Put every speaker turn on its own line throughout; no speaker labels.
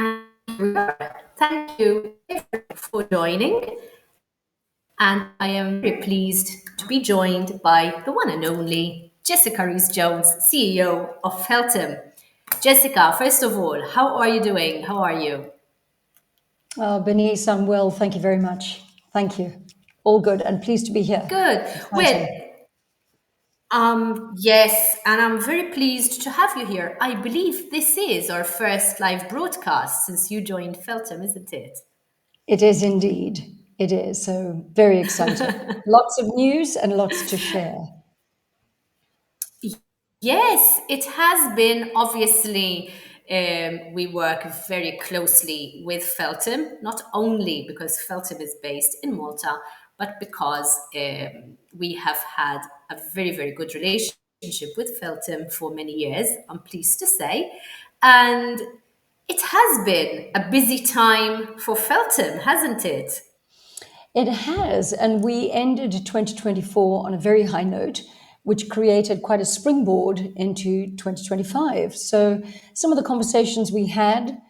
And here we are. Thank you for joining. And I am very pleased to be joined by the one and only Jessica Rees-Jones, CEO of FELTOM. Jessica, first of all, how are you doing? How are you?
Bernice, I'm well. Thank you very much. Thank you. All good and pleased to be here.
Good. Well,
Exciting.
yes, and I'm very pleased to have you here. I believe this is our first live broadcast since you joined FELTOM, isn't it?
It is indeed. It is. So very exciting. Lots of news and lots to share.
Yes, it has been. Obviously, we work very closely with Feltham, not only because Feltham is based in Malta, but because we have had a very, very good relationship with Feltham for many years, I'm pleased to say. And it has been a busy time for Feltham, hasn't it?
It has. And we ended 2024 on a very high note, which created quite a springboard into 2025. So some of the conversations we had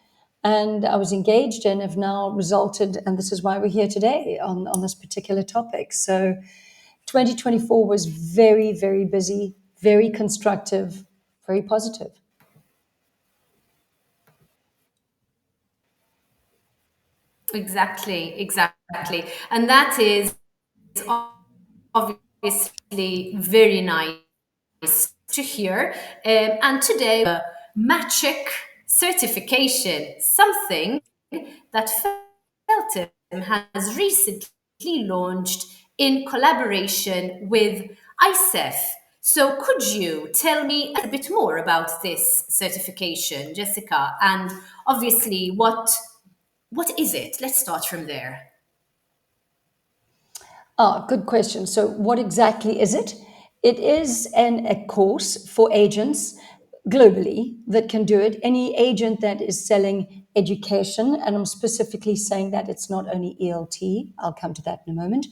and I was engaged in have now resulted, and this is why we're here today on this particular topic. So 2024 was very, very busy, very constructive, very positive.
Exactly, exactly. And that is obviously very nice to hear. And today, MATC certification, something that Feltham has recently launched in collaboration with ICEF. So, could you tell me a bit more about this certification, Jessica? And obviously, what is it? Let's start from there.
Good question. So, what exactly is it? It is a course for agents globally that can do it. Any agent that is selling education, and I'm specifically saying that it's not only ELT, I'll come to that in a moment.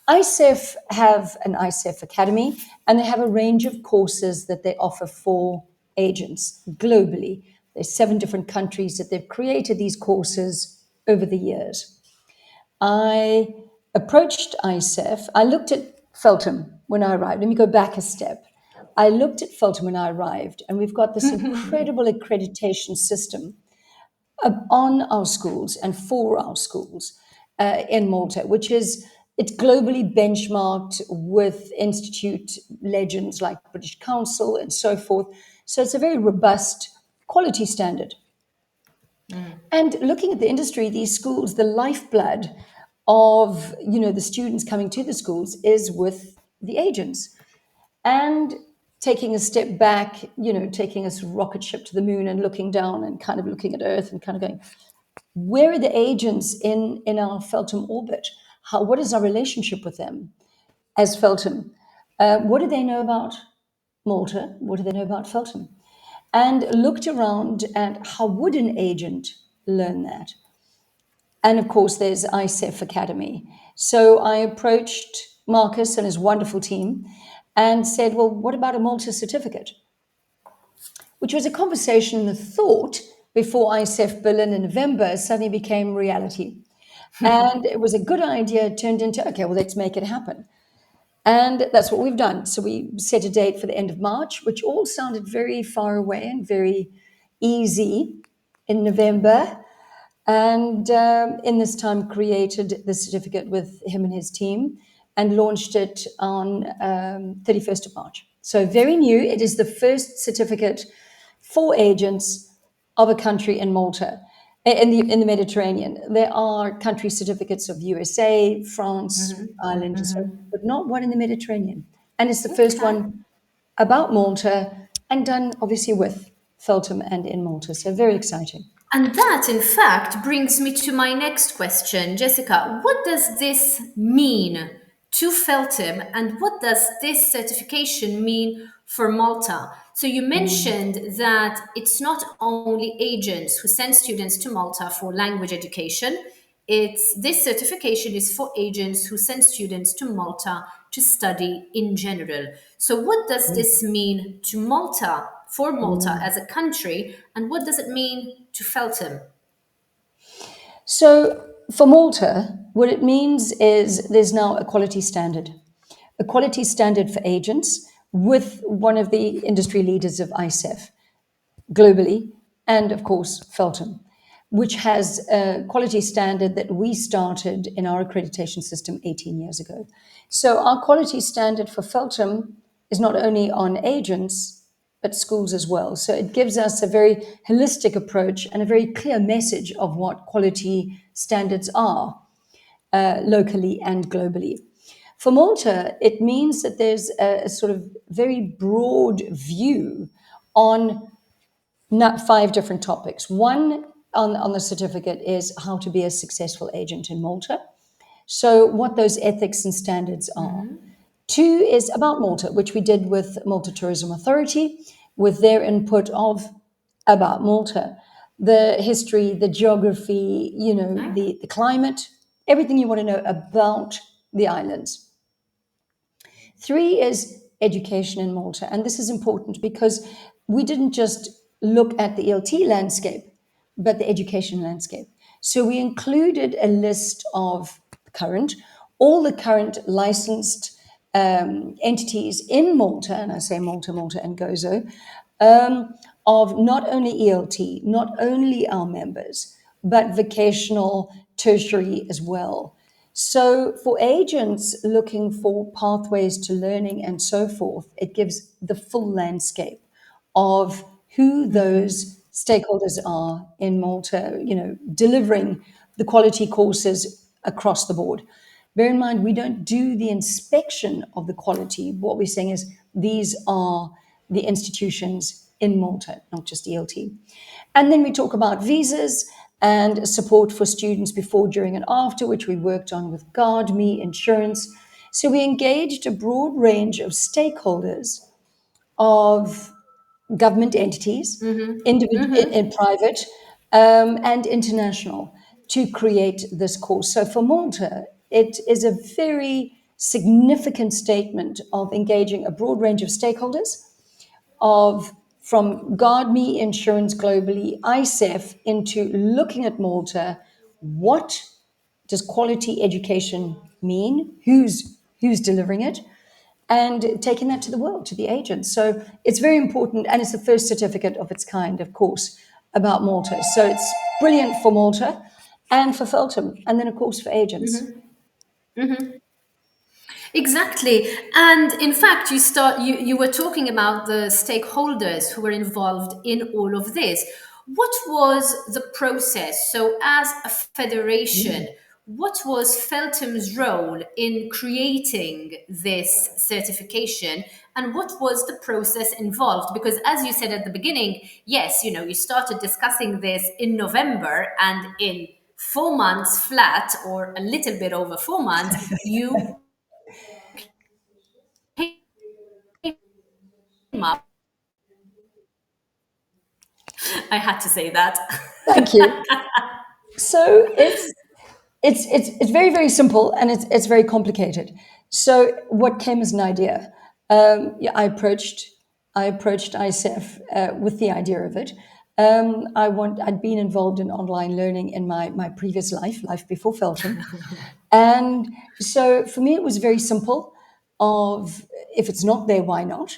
ICEF have an ICEF Academy, and they have a range of courses that they offer for agents globally. There's 7 different countries that they've created these courses over the years. I approached ICEF. I looked at Feltham when I arrived. Let me go back a step. I looked at Feltham when I arrived, and we've got this incredible accreditation system on our schools and for our schools in Malta, which is it's globally benchmarked with institute legends like British Council and so forth. So it's a very robust quality standard. And looking at the industry, these schools, the lifeblood of the students coming to the schools is with the agents. And taking a step back, taking a rocket ship to the moon and looking down and kind of looking at Earth and kind of going, where are the agents in our Feltham orbit? What is our relationship with them as Feltham? What do they know about Malta? What do they know about Feltham? And looked around at how would an agent learn that? And of course, there's ICEF Academy. So I approached Marcus and his wonderful team and said, well, what about a Malta certificate? Which was a conversation and a thought before ICEF Berlin in November suddenly became reality. And it was a good idea, it turned into, okay, well, let's make it happen. And that's what we've done. So we set a date for the end of March, which all sounded very far away and very easy in November. And in this time created the certificate with him and his team and launched it on 31st of March. So very new. It is the first certificate for agents of a country in Malta, in the Mediterranean. There are country certificates of USA, France, Ireland, and so, but not one in the Mediterranean. And it's the first
Okay.
one about Malta and done obviously with Feltham and in Malta. So very exciting.
And that, in fact, brings me to my next question. Jessica, what does this mean to Feltham and what does this certification mean for Malta? So you mentioned that it's not only agents who send students to Malta for language education. This certification is for agents who send students to Malta to study in general. So what does this mean to Malta, for Malta as a country, and what does it mean to Feltham?
So for Malta, what it means is there's now a quality standard for agents with one of the industry leaders of ICEF globally, and of course, FELTOM, which has a quality standard that we started in our accreditation system 18 years ago. So our quality standard for FELTOM is not only on agents, but schools as well. So it gives us a very holistic approach and a very clear message of what quality standards are locally and globally. For Malta, it means that there's a sort of very broad view on not 5 different topics. One on the certificate is how to be a successful agent in Malta. So, what those ethics and standards are. Two is about Malta, which we did with Malta Tourism Authority, with their input of about Malta, the history, the geography, the climate, everything you want to know about the islands. Three is education in Malta. And this is important because we didn't just look at the ELT landscape, but the education landscape. So we included a list of all the current licensed entities in Malta, and I say Malta, Malta, and Gozo, of not only ELT, not only our members, but vocational, tertiary as well. So, for agents looking for pathways to learning and so forth, it gives the full landscape of who those stakeholders are in Malta, delivering the quality courses across the board. Bear in mind, we don't do the inspection of the quality. What we're saying is these are the institutions in Malta, not just ELT. And then we talk about visas and support for students before, during, and after, which we worked on with GuardMe insurance. So we engaged a broad range of stakeholders of government entities, individual and private, and international, to create this course. So for Malta, it is a very significant statement of engaging a broad range of stakeholders, of from GuardMe Insurance globally, ICEF, into looking at Malta. What does quality education mean? Who's delivering it? And taking that to the world, to the agents. So it's very important, and it's the first certificate of its kind, of course, about Malta. So it's brilliant for Malta and for Feltham, and then, of course, for agents.
Exactly. And in fact, you were talking about the stakeholders who were involved in all of this. What was the process? So as a federation, what was Feltham's role in creating this certification, and what was the process involved? Because as you said at the beginning, yes, you started discussing this in November, and in 4 months flat, or a little bit over 4 months, you came up. I had to say that.
Thank you. So it's very, very simple, and it's very complicated. So what came as an idea? Yeah, I approached ICEF with the idea of it. I'd been involved in online learning in my previous life before Felton, and so for me it was very simple. Of if it's not there, why not?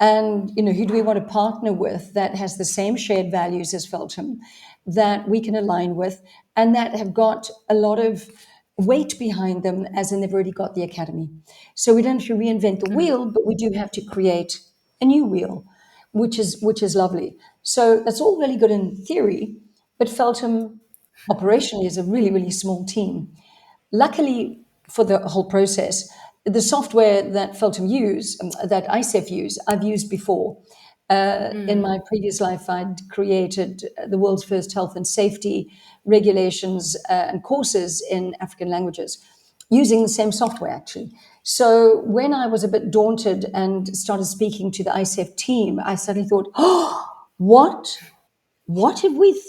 And who do we want to partner with that has the same shared values as Feltham, that we can align with, and that have got a lot of weight behind them, as in they've already got the academy. So we don't have to reinvent the wheel, but we do have to create a new wheel, which is lovely. So that's all really good in theory, but Feltham operationally is a really, really small team. Luckily for the whole process, the software that Feltham use, that ICEF use, I've used before. In my previous life, I'd created the world's first health and safety regulations and courses in African languages using the same software, actually. So when I was a bit daunted and started speaking to the ICEF team, I suddenly thought, oh, what have we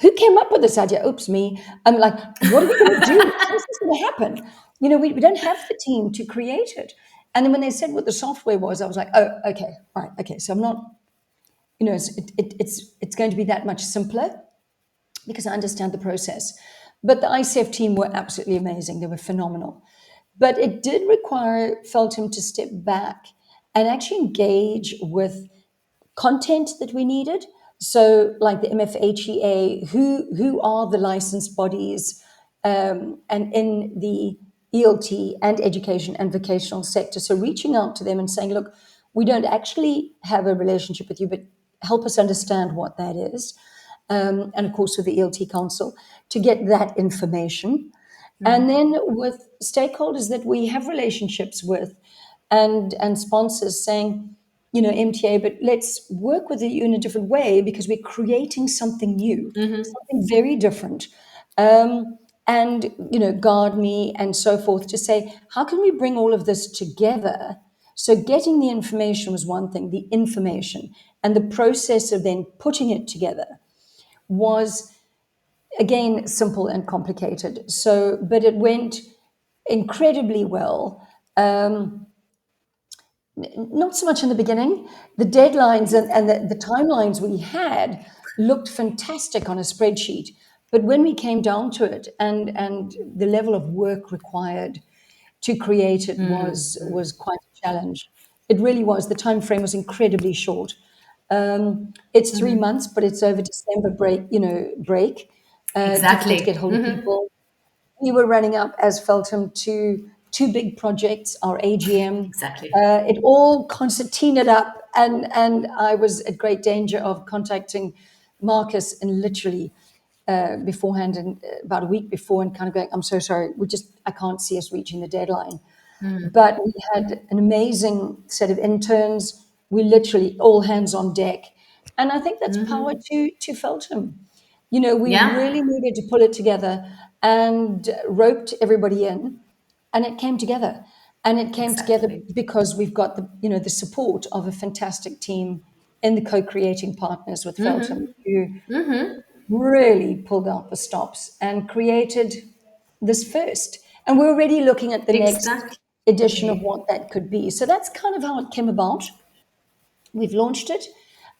who came up with this idea? Oops, me. I'm like, what are we going to do? How's this going to happen? We don't have the team to create it. And then when they said what the software was, I was like, oh, okay, all right, okay. So I'm not, it's going to be that much simpler because I understand the process. But the ICEF team were absolutely amazing. They were phenomenal. But it did require Feltham to step back and actually engage with content that we needed. So, like the MFHEA, who are the licensed bodies, and in the ELT and education and vocational sector. So, reaching out to them and saying, look, we don't actually have a relationship with you, but help us understand what that is. And of course, with the ELT Council to get that information. And then with stakeholders that we have relationships with and sponsors saying, MTA, but let's work with you in a different way because we're creating something new, something very different. And, guard me and so forth to say, how can we bring all of this together? So getting the information was one thing, the information and the process of then putting it together was again simple and complicated. So, but it went incredibly well. Not so much in the beginning. The deadlines and the timelines we had looked fantastic on a spreadsheet. But when we came down to it and the level of work required to create it was quite a challenge. It really was. The time frame was incredibly short. It's 3 months, but it's over December break. Difficult to get
Exactly.
hold of people. We were running up as Feltham to two big projects, our AGM.
Exactly.
It all concertinaed up, and I was at great danger of contacting Marcus and literally beforehand and about a week before, and kind of going, "I'm so sorry, I can't see us reaching the deadline." But we had an amazing set of interns. We literally all hands on deck, and I think that's power to Feltham. We
Yeah,
really needed to pull it together and roped everybody in, and it came together. And it came together
exactly.
because we've got the support of a fantastic team in the co-creating partners with Feltham who really pulled out the stops and created this first. And we're already looking at the next
Exactly.
edition of what that could be. So that's kind of how it came about. We've launched it,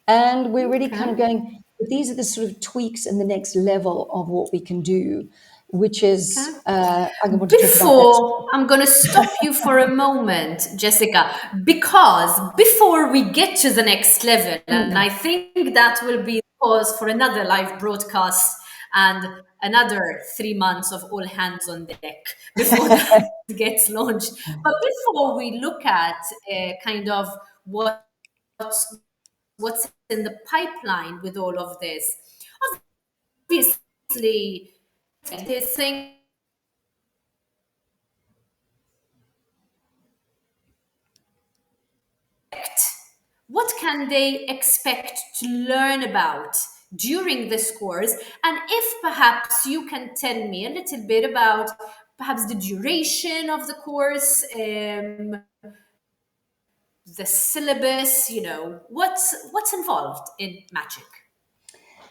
and we're really kind of
Okay.
going, these are the sort of tweaks and the next level of what we can do, which is,
Okay.
I want to talk about that as
Before, I'm going to stop you for a moment, Jessica, because before we get to the next level, and
well.
I think that will be cause for another live broadcast and another 3 months of all hands on deck before that gets launched. But before we look at kind of what's in the pipeline with all of this, obviously, this thing what can they expect to learn about during this course? And if perhaps you can tell me a little bit about perhaps the duration of the course, the syllabus, what's involved in magic.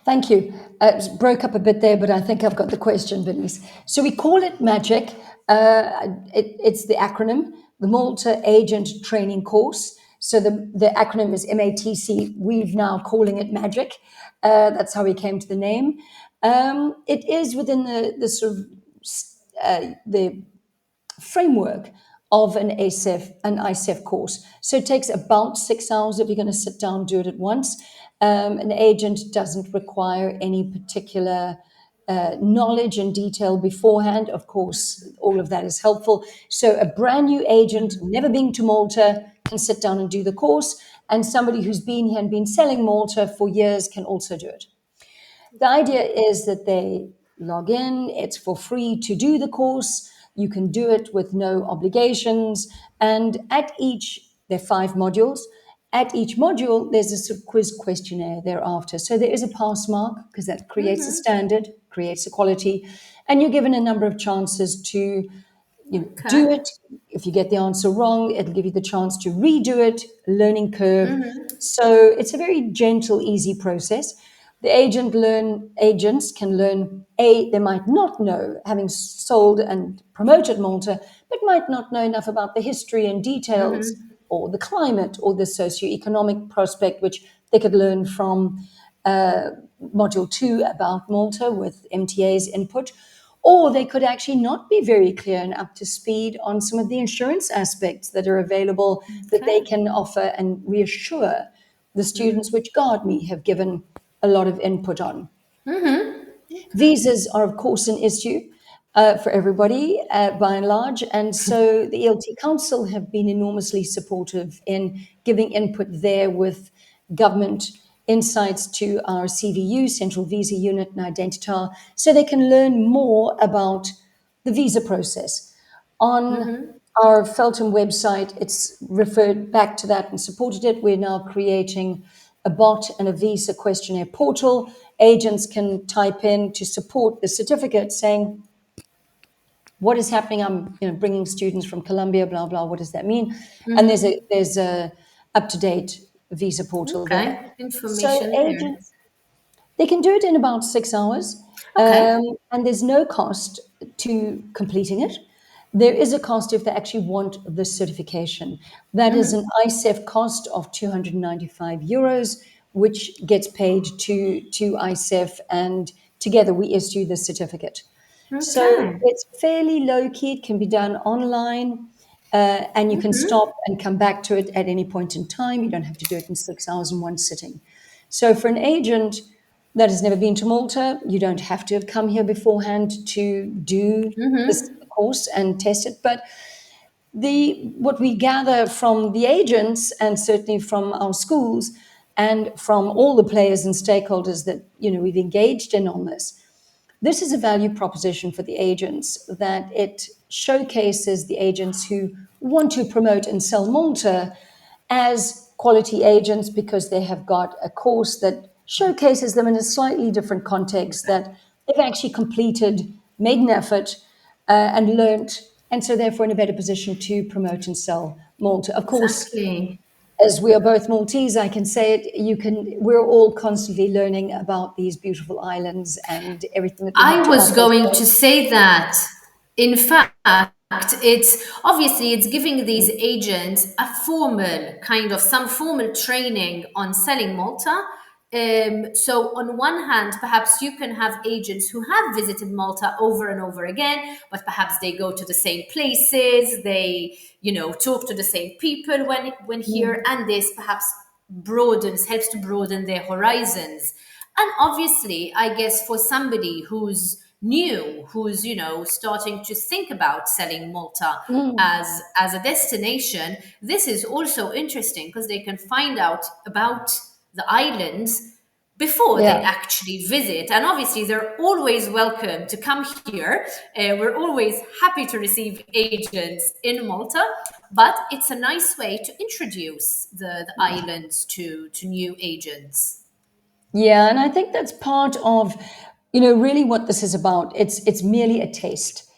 Thank you. It broke up a bit there, but I think I've got the question, Denise. So we call it MAGIC. It's the acronym, the Malta Agent Training Course. So the acronym is MATC. We've now calling it MAGIC. That's how we came to the name. It is within the sort of the framework of an ICEF course. So it takes about 6 hours if you're going to sit down and do it at once. An agent doesn't require any particular knowledge and detail beforehand. Of course, all of that is helpful. So a brand new agent, never been to Malta, can sit down and do the course. And somebody who's been here and been selling Malta for years can also do it. The idea is that they log in, it's for free to do the course. You can do it with no obligations. And there are 5 modules. At each module, there's a sort of quiz questionnaire thereafter. So there is a pass mark because that creates a standard, creates a quality. And you're given a number of chances to do
Okay.
it. If you get the answer wrong, it'll give you the chance to redo it, learning curve. So it's a very gentle, easy process. The agents can learn they might not know, having sold and promoted Malta, but might not know enough about the history and details or the climate or the socio-economic prospect, which they could learn from module 2 about Malta with MTA's input. or they could actually not be very clear and up to speed on some of the insurance aspects that are available that they
Okay.
can offer and reassure the students, which God me have given a lot of input on. Visas are, of course, an issue for everybody by and large. And so the ELT Council have been enormously supportive in giving input there with government insights to our CVU, Central Visa Unit, and Identitar, so they can learn more about the visa process. On our Feltham website, it's referred back to that and supported it. We're now creating a bot and a visa questionnaire portal. Agents can type in to support the certificate saying, what is happening? I'm bringing students from Colombia, blah, blah. What does that mean? And there's a up-to-date visa portal there.
Okay.
So
Information there.
agents, they can do it in about 6 hours,
Okay.
and there's no cost to completing it. There is a cost if they actually want the certification. That is an ICEF cost of 295 euros, which gets paid to ICEF, and together we issue the certificate. So
Okay.
it's fairly low key. It can be done online, and you can stop and come back to it at any point in time. You don't have to do it in 6 hours in one sitting. So for an agent that has never been to Malta, you don't have to have come here beforehand to do this course and test it. But the what we gather from the agents and certainly from our schools and from all the players and stakeholders that we've engaged in on this is a value proposition for the agents, that it showcases the agents who want to promote and sell Malta as quality agents because they have got a course that showcases them in a slightly different context, that they've actually completed, made an effort, and learnt, and so therefore in a better position to promote and sell Malta. Of course,
Exactly.
as we are both Maltese, I can say it. We're all constantly learning about these beautiful islands and everything that we have
I
to
was
offer.
going
So,
to say that. In fact, it's giving these agents a formal kind of some formal training on selling Malta. So on one hand, perhaps you can have agents who have visited Malta over and over again, but perhaps they go to the same places, they talk to the same people when here, and this perhaps helps to broaden their horizons. And obviously, I guess for somebody who's new, who's starting to think about selling Malta
mm,
as a destination, this is also interesting because they can find out about the islands before they
yeah.
actually visit. And obviously, they're always welcome to come here. We're always happy to receive agents in Malta, but it's a nice way to introduce the islands to new agents.
Yeah, and I think that's part of, really what this is about. It's merely a taste.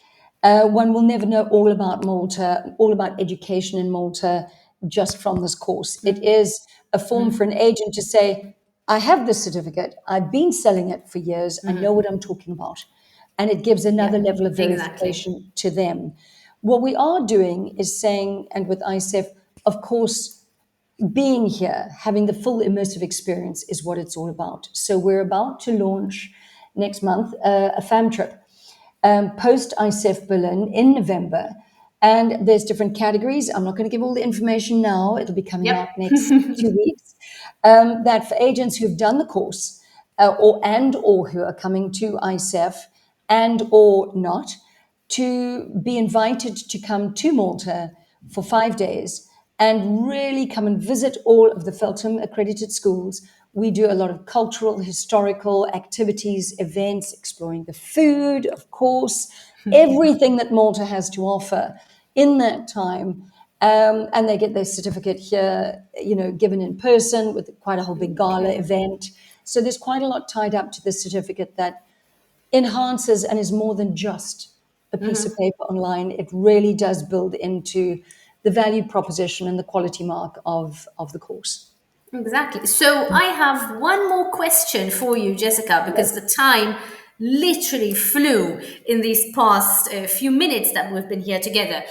One will never know all about Malta, all about education in Malta, just from this course. It is a form for an agent to say, "I have this certificate. I've been selling it for years. I know what I'm talking about," and it gives
Yeah,
another level of
exactly.
verification to them. What we are doing is saying, and with ICEF, of course, being here, having the full immersive experience is what it's all about. So we're about to launch next month a fam trip post ICEF Berlin in November. And there's different categories. I'm not going to give all the information now. It'll be coming
Yep.
out next 2 weeks. That for agents who've done the course or who are coming to ICEF and or not, to be invited to come to Malta for 5 days and really come and visit all of the Feltham accredited schools. We do a lot of cultural, historical activities, events, exploring the food, of course, everything that Malta has to offer in that time. And they get their certificate here, given in person with quite a whole big gala
Okay.
event. So there's quite a lot tied up to the certificate that enhances and is more than just a piece of paper online. It really does build into the value proposition and the quality mark of the course.
Exactly. So I have one more question for you, Jessica, because
Yes.
the time literally flew in these past few minutes that we've been here together.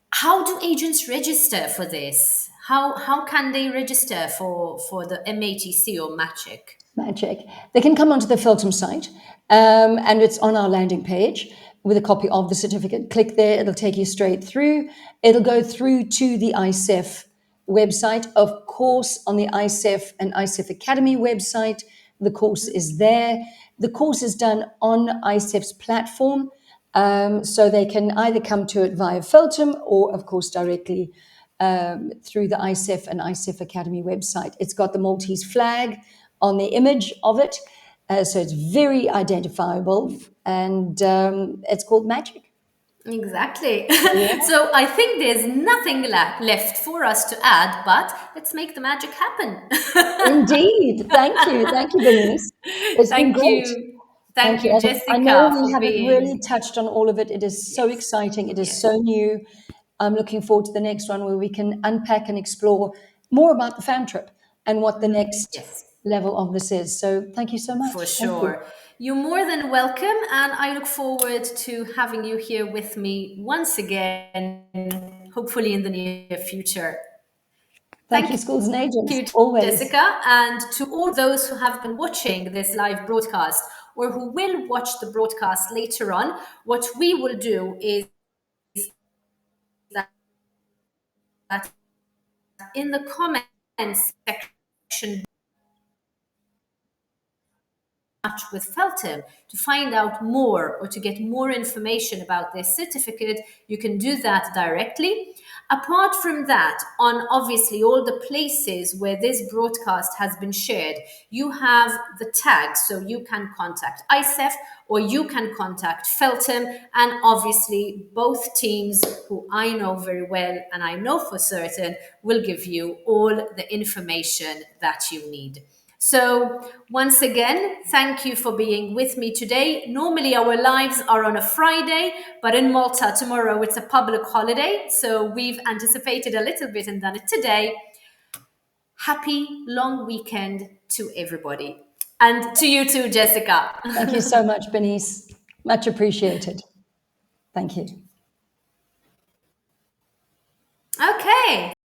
How do agents register for this? How can they register for the MATC or Magic?
Magic. They can come onto the Feltham site, and it's on our landing page. with a copy of the certificate. Click there, it'll take you straight through. It'll go through to the ICEF website. Of course, on the ICEF and ICEF Academy website, the course is there. The course is done on ICEF's platform, so they can either come to it via FELTOM or, of course, directly through the ICEF and ICEF Academy website. It's got the Maltese flag on the image of it, so it's very identifiable, and it's called Magic.
Exactly.
Yeah.
So I think there's nothing left for us to add, but let's make the magic happen.
Indeed. Thank you, Bernice. It's been
Thank
great.
you.
Thank
Thank
you.
you,
And I know
Jessica,
we
for
haven't really
being.
touched on all of it. It is so
Yes.
exciting. It is
Yes.
so new. I'm looking forward to the next one where we can unpack and explore more about the fam trip and what the next
Yes.
level of this is. So thank you so
For
much. Thank you.
sure. You're more than welcome, and I look forward to having you here with me once again, hopefully in the near future.
Thank
Thank
you, schools and agents,
you,
always.
Jessica, and to all those who have been watching this live broadcast or who will watch the broadcast later on. What we will do is that in the comments section touch with Feltham to find out more or to get more information about this certificate, you can do that directly. Apart from that, on obviously all the places where this broadcast has been shared, you have the tags, so you can contact ICEF or you can contact Feltham, and obviously both teams, who I know very well and I know for certain, will give you all the information that you need. So, once again, thank you for being with me today. Normally, our lives are on a Friday, but in Malta, tomorrow it's a public holiday. So, we've anticipated a little bit and done it today. Happy long weekend to everybody. And to you too, Jessica.
Thank you so much, Bernice. Much appreciated. Thank you.
Okay.